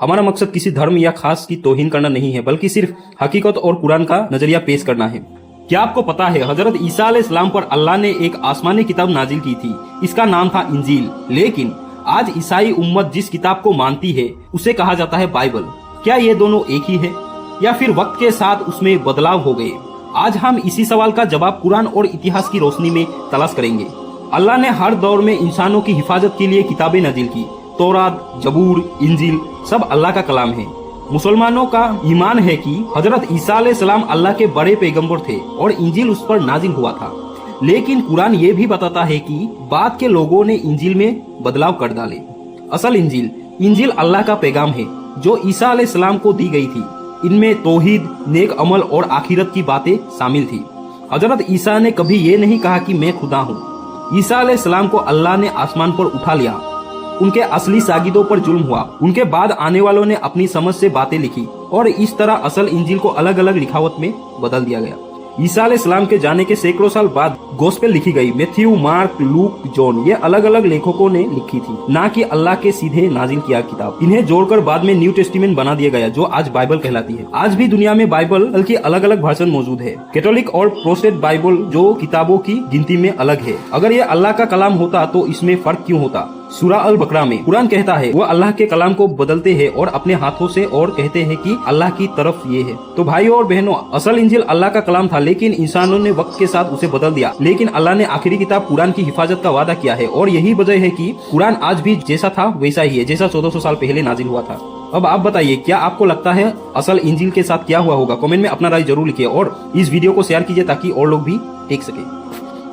हमारा मकसद किसी धर्म या खास की तौहीन करना नहीं है, बल्कि सिर्फ हकीकत और कुरान का नजरिया पेश करना है। क्या आपको पता है हजरत ईसा अलैहिस्सलाम पर अल्लाह ने एक आसमानी किताब नाजिल की थी, इसका नाम था इंजील। लेकिन आज ईसाई उम्मत जिस किताब को मानती है उसे कहा जाता है बाइबल। क्या ये दोनों एक ही है या फिर वक्त के साथ उसमें बदलाव हो गए? आज हम इसी सवाल का जवाब कुरान और इतिहास की रोशनी में तलाश करेंगे। अल्लाह ने हर दौर में इंसानों की हिफाजत के लिए किताबें नाजिल की। तौरात, जबूर, इंजील सब अल्लाह का कलाम है। मुसलमानों का ईमान है कि हजरत ईसा अलैहिस्सलाम अल्लाह के बड़े पैगंबर थे और इंजील उस पर नाजिल हुआ था। लेकिन कुरान ये भी बताता है कि बाद के लोगों ने इंजील में बदलाव कर डाले। असल इंजील अल्लाह का पैगाम है जो ईसा अलैहिस्सलाम को दी गई थी। इनमें तौहीद, नेक अमल और आखिरत की बातें शामिल थी। हजरत ईसा ने कभी ये नहीं कहा कि मैं खुदा हूँ। ईसा अलैहिस्सलाम को अल्लाह ने आसमान पर उठा लिया। उनके असली सागिदों पर जुल्म हुआ। उनके बाद आने वालों ने अपनी समझ से बातें लिखी और इस तरह असल इंजील को अलग अलग लिखावट में बदल दिया गया। ईसा अलैहिस्सलाम के जाने के सैकड़ों साल बाद गोस्पेल लिखी गई। मैथ्यू, मार्क, लूक, जॉन ये अलग अलग लेखकों ने लिखी थी, ना कि अल्लाह के सीधे नाजिल किया किताब। इन्हें जोड़कर बाद में न्यू टेस्टिमेंट बना दिया गया जो आज बाइबल कहलाती है। आज भी दुनिया में बाइबल की अलग अलग वर्जन मौजूद है। कैथोलिक और प्रोटेस्टेंट बाइबल जो किताबों की गिनती में अलग है। अगर ये अल्लाह का कलाम होता तो इसमें फर्क क्यों होता? सूरा अल बकरा में कुरान कहता है वो अल्लाह के कलाम को बदलते हैं और अपने हाथों से और कहते हैं कि अल्लाह की तरफ ये है। तो भाइयों और बहनों, असल इंजील अल्लाह का कलाम था, लेकिन इंसानों ने वक्त के साथ उसे बदल दिया। लेकिन अल्लाह ने आखिरी किताब कुरान की हिफाजत का वादा किया है और यही वजह है कि कुरान आज भी जैसा था वैसा ही है, जैसा 1400 साल पहले नाजिल हुआ था। अब आप बताइए, क्या आपको लगता है असल इंजील के साथ क्या हुआ होगा? कमेंट में अपना राय जरूर लिखिए और इस वीडियो को शेयर कीजिए ताकि और लोग भी देख सके।